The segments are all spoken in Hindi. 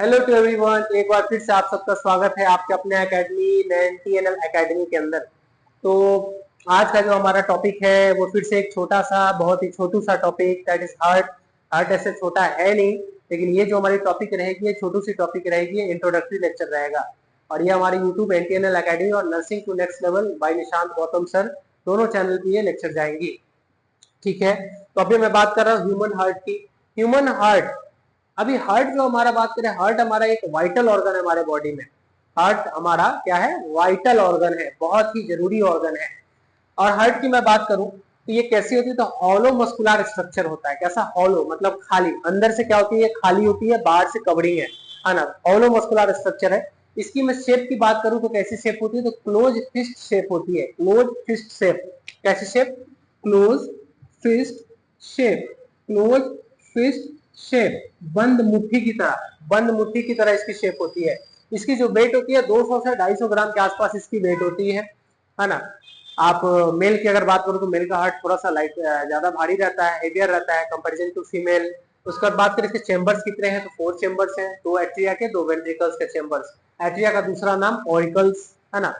हेलो टू एवरीवन, एक बार फिर से आप सबका स्वागत है आपके अपने एकेडमी NTNL एकेडमी के अंदर। तो आज का जो हमारा टॉपिक है वो फिर से एक छोटा सा बहुत ही छोटू सा topic that is heart. Heart ऐसे छोटा है नहीं, लेकिन ये जो हमारी टॉपिक रहेगी ये छोटू सी टॉपिक रहेगी, इंट्रोडक्टरी लेक्चर रहेगा। और ये हमारे यूट्यूब NTNL एकेडमी और nursing to next level by Nishant Gautam sir दोनों चैनल पे ये लेक्चर जाएंगी। ठीक है, तो अभी मैं बात कर रहा हूँ ह्यूमन हार्ट की। ह्यूमन हार्ट, अभी हार्ट जो हमारा बात करें, हार्ट हमारा एक वाइटल ऑर्गन है हमारे बॉडी में। हार्ट हमारा क्या है? वाइटल ऑर्गन है, बहुत ही जरूरी ऑर्गन है। और हार्ट की मैं बात करूं तो ये कैसी होती है? तो हॉलो मस्कुलर स्ट्रक्चर होता है। कैसा? हॉलो मतलब खाली, अंदर से क्या होती है? खाली होती है, बाहर से कवरिंग है ना। हॉलो मस्कुलर स्ट्रक्चर है। इसकी मैं शेप की बात करूं तो कैसी शेप होती है? तो क्लोज फिस्ट शेप होती है। Close fist shape. कैसी shape? Close fist shape. Close fist shape, बंद मुट्ठी की तरह, बंद मुट्ठी की तरह इसकी शेप होती है। इसकी जो वेट होती है 200 से 250 ग्राम के आसपास इसकी वेट होती है ना। आप मेल की अगर बात करो तो मेल का हार्ट थोड़ा सा लाइट ज्यादा भारी रहता है, हेवियर रहता है कंपैरिजन टू फीमेल। उसके बाद बात करें इसके चेंबर्स कितने हैं? तो 4 चेंबर्स हैं, 2 एट्रिया के, 2 वेंट्रिकल्स के चेंबर्स। एट्रिया का दूसरा नाम ऑरिकल्स है ना।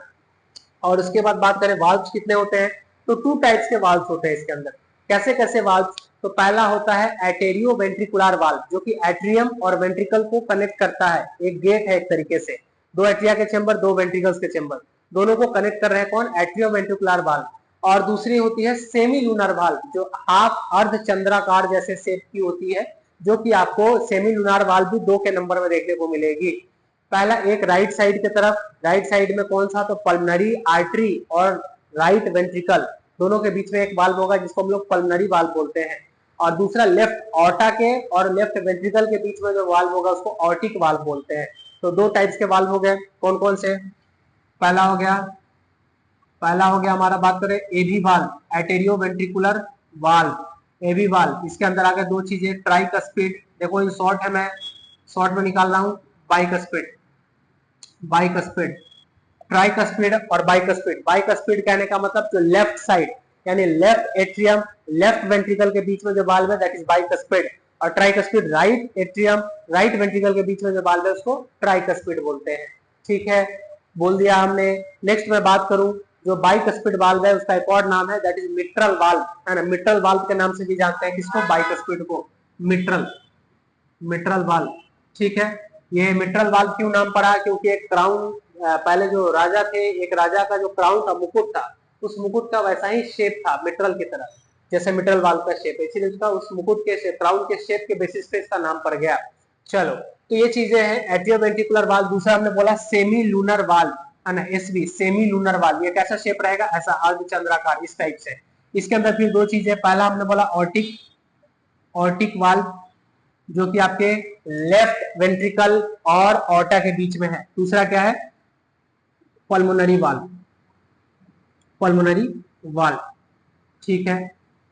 और उसके बाद बात करें वाल्व्स कितने होते हैं? तो 2 टाइप्स के वाल्व्स होते हैं इसके अंदर। कैसे कैसे वाल्व्स? तो पहला होता है एटेरियो वेंट्रिकुलर वाल्व, जो कि एट्रियम और वेंट्रिकल को कनेक्ट करता है। एक गेट है एक तरीके से, 2 एट्रिया के चेंबर, 2 वेंट्रिकल्स के चेंबर, दोनों को कनेक्ट कर रहे हैं कौन? Atrio ventricular valve. और दूसरी होती है सेमी लूनर वाल्व, जो हाफ अर्ध चंद्राकार जैसे शेप की होती है, जो कि आपको सेमी लूनर वाल्व भी 2 के नंबर में देखने को मिलेगी। पहला एक राइट साइड की तरफ, राइट साइड में कौन सा? तो पल्मनरी आर्टरी और राइट वेंट्रिकल, दोनों के बीच में एक वाल्व होगा जिसको हम लोग पल्मनरी वाल्व बोलते हैं। और दूसरा लेफ्ट ऑर्टा के और लेफ्ट वेंट्रिकल के बीच में जो वाल्व होगा उसको ऑर्टिक वाल्व बोलते हैं। तो 2 टाइप्स के वाल्व हो गए, कौन कौन से? पहला हो गया हमारा, बात करें एवी वाल्व, एटेरियो वेंट्रिकुलर वाल्व, एवी वाल्व। इसके अंदर आ गए 2 चीजें, ट्राइकस्पिड, देखो इन शॉर्ट है, मैं शॉर्ट में निकाल रहा हूं, बाइकस्पिड, बाइकस्पिड, ट्राइकस्पिड और बाइकस्पिड। बाइकस्पिड कहने का मतलब जो लेफ्ट साइड यानी लेफ्ट एट्रियम लेफ्ट वेंट्रिकल के बीच में जो वाल्व है दैट इज बाइकस्पिड। और tricuspid right atrium right ventricle के बीच में जो वाल्व है उसको ट्राइकस्पिड बोलते हैं। ठीक है, बोल दिया हमने। नेक्स्ट मैं बात करूं, जो बाइकस्पिड वाल्व है उसका एक और नाम है दैट इज मिट्रल वाल्व, है ना। मिट्रल वाल्व के नाम से भी जानते हैं किसको? बाइकस्पिड को, मिट्रल, मिट्रल वाल्व। ठीक है, ये मिट्रल वाल्व क्यों नाम पड़ा? क्योंकि एक क्राउन, पहले जो राजा थे, एक राजा का जो क्राउन था, मुकुट था, उस मुकुट का वैसा ही शेप था मिट्रल की तरह, जैसे मिट्रल वाल्व का शेप है, इसीलिए उसका उस मुकुट के शेप, क्राउन के शेप के बेसिस पे इसका नाम पड़ गया। चलो, तो ये चीजें हैं एट्रियोवेंट्रिकुलर वाल्व। दूसरा हमने बोला सेमी लूनर वाल्व, है ना, एसवी, सेमी लूनर वाल्व। ये कैसा शेप रहेगा? ऐसा अर्धचंद्राकार, इस टाइप से। इसके अंदर फिर 2 चीजें, पहला हमने बोला ऑर्टिक, ऑर्टिक वाल्व, जो कि आपके लेफ्ट वेंट्रिकल और ऑर्टा के बीच में है। दूसरा क्या है? Pulmonary valve, pulmonary valve. ठीक है,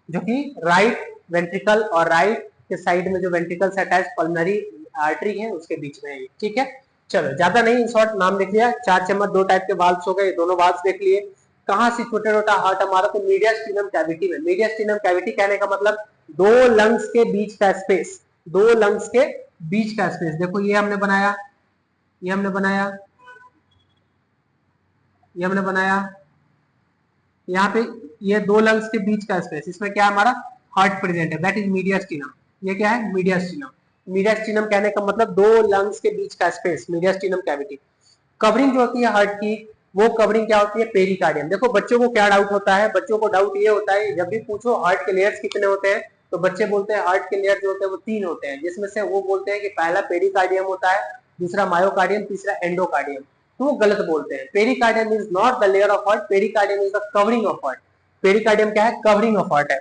जो कि राइट वेंट्रिकल और राइट के साइड में जो वेंट्रिकल से अटैच पल्मोनरी आर्टरी है उसके बीच में है। ठीक है, चलो ज्यादा नहीं, इन शॉर्ट नाम देख लिया। 4 चम्मच 2 टाइप के वाल्व्स हो गए, दोनों वाल्व्स देख लिए। कहां से छोटा छोटा हार्ट हमारा? तो मीडियास्टिनम कैविटी में। मीडियास्टिनम कैविटी कहने का मतलब 2 लंग्स के बीच का स्पेस, 2 लंग्स के बीच का स्पेस। देखो ये हमने बनाया, ये हमने बनाया, ये हमने बनाया, यहाँ पे ये 2 लंग्स के बीच का स्पेस, इसमें क्या हमारा हार्ट प्रेजेंट है, दैट इज मीडियास्टिनम। ये क्या है? मीडियास्टिनम। मीडियास्टिनम कहने का मतलब 2 लंग्स के बीच का स्पेस, मीडियास्टिनम कैविटी। कवरिंग जो होती है हार्ट की, वो कवरिंग क्या होती है? पेरिकार्डियम। देखो बच्चों को क्या डाउट होता है? बच्चों को डाउट ये होता है, जब भी पूछो हार्ट के लेयर्स कितने होते हैं, तो बच्चे बोलते हैं हार्ट के लेयर जो होते हैं वो 3 होते हैं, जिसमें से वो बोलते हैं कि पहला पेरिकार्डियम होता है, दूसरा मायोकार्डियम, तीसरा एंडोकार्डियम। तो वो गलत बोलते हैं। Pericardium is not the layer of heart, pericardium is the covering of heart. Pericardium क्या है? कवरिंग ऑफ हार्ट है।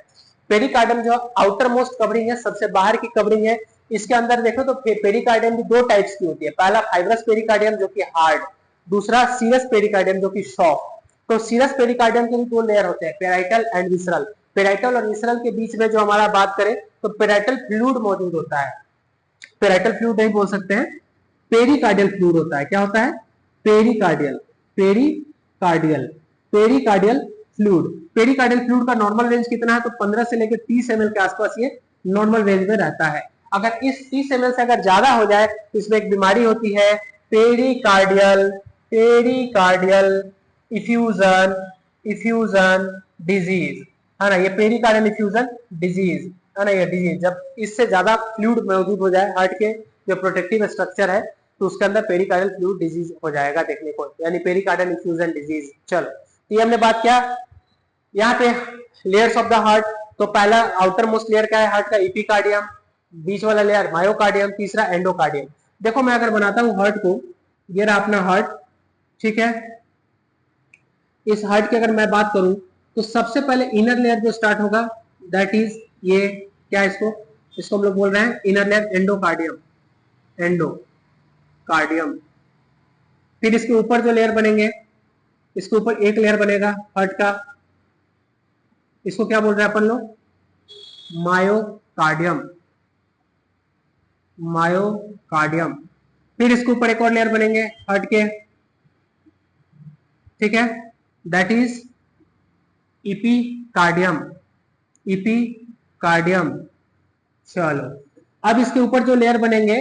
पेरिकार्डियम जो आउटर मोस्ट कवरिंग है, सबसे बाहर की कवरिंग है। इसके अंदर देखो तो पेरिकार्डियम भी 2 टाइप्स की होती है, पहला फाइब्रस पेरिकार्डियम जो कि हार्ड, दूसरा सीरस पेरिकार्डियम जो कि सॉफ्ट। तो सीरस पेरिकार्डियम के भी 2 लेयर होते हैं, पेराइटल एंड विसरल। पेराइटल और विसरल के बीच में जो हमारा बात करें तो पेराइटल फ्लूइड मौजूद होता है। पेराइटल फ्लूइड नहीं बोल सकते हैं, पेरिकार्डियल फ्लूइड होता है। क्या होता है? Pericardial, pericardial, pericardial fluid. Pericardial fluid का नॉर्मल रेंज कितना है? तो 15 से लेकर 30 ml के आसपास ये नॉर्मल रेंज में रहता है। अगर इस 30 ml से अगर ज्यादा हो जाए तो इसमें एक बीमारी होती है pericardial pericardial effusion effusion disease, है ना। ये पेरिकार्डियल इफ्यूजन डिजीज, है ना, ये डिजीज जब इससे ज्यादा फ्लूइड मौजूद हो जाए हार्ट के जो प्रोटेक्टिव स्ट्रक्चर है तो उसके अंदर पेरिकार्डियल फ्लूइड डिजीज हो जाएगा देखने को, यानी पेरिकार्डियल इफ्यूजन डिजीज। चलो ये हमने बात किया। यहाँ पे लेयर्स ऑफ द हार्ट, तो पहला आउटर मोस्ट लेयर क्या है हार्ट का, इपिकार्डियम, बीच वाला लेयर मायोकार्डियम, तीसरा एंडोकार्डियम। देखो मैं अगर बनाता हूं हार्ट को, ये रहा अपना हार्ट, ठीक है। इस हार्ट की अगर मैं बात करूं तो सबसे पहले इनर लेयर जो स्टार्ट होगा दैट इज ये क्या, इसको हम लोग बोल रहे हैं इनर लेयर एंडोकार्डियम, एंडोकार्डियम। फिर इसके ऊपर जो लेयर बनेंगे, इसके ऊपर एक लेयर बनेगा हार्ट का, इसको क्या बोल रहे हैं अपन लोग, मायोकार्डियम, मायोकार्डियम। फिर इसके ऊपर एक और लेयर बनेंगे हार्ट के, ठीक है, दैट इज इपिकार्डियम, इपिकार्डियम। चलो अब इसके ऊपर जो लेयर बनेंगे,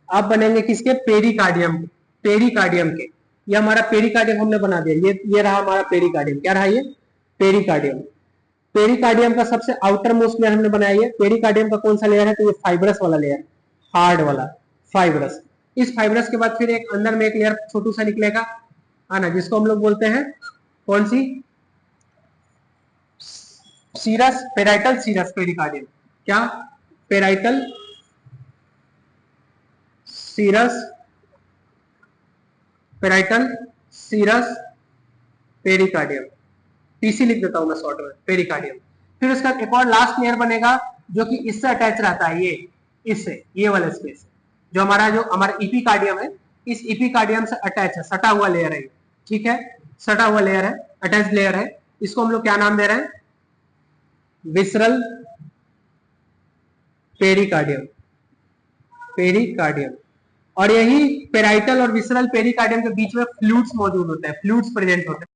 अब बनेंगे किसके, पेरिकार्डियम, पेरिकार्डियम के। ये हमारा पेरिकार्डियम हमने बना दिया, ये रहा हमारा पेरिकार्डियम। क्या रहा ये, पेरिकार्डियम। पेरिकार्डियम का सबसे आउटर मोस्ट लेयर हमने बनाया है। पेरिकार्डियम का कौन सा लेयर है, तो ये फाइब्रस वाला लेयर, हार्ड वाला फाइब्रस। इस फाइब्रस के बाद फिर एक अंदर में एक लेयर छोटू सा निकलेगा, है ना, जिसको हम लोग बोलते हैं कौन सी, सीरस, पेराइटल सीरस पेरिकार्डियम। क्या, parietal serous, parietal serous pericardium, PC लिख देता हूं मैं शॉर्ट में, पेरिकार्डियम। फिर उसका एक और लास्ट लेयर बनेगा जो कि इससे अटैच रहता है, ये इससे, ये वाला स्पेस जो हमारा इपिकार्डियम है, इस इपिकार्डियम से अटैच है, सटा हुआ लेयर है, ठीक है, सटा हुआ लेयर है, अटैच लेयर है। इसको हम लोग क्या नाम दे रहे हैं, विसरल पेरिकार्डियम, पेरिकार्डियम। और यही पेराइटल और विसरल पेरिकार्डियम के बीच में फ्लूइड्स मौजूद होते हैं, फ्लूइड्स प्रेजेंट होते हैं।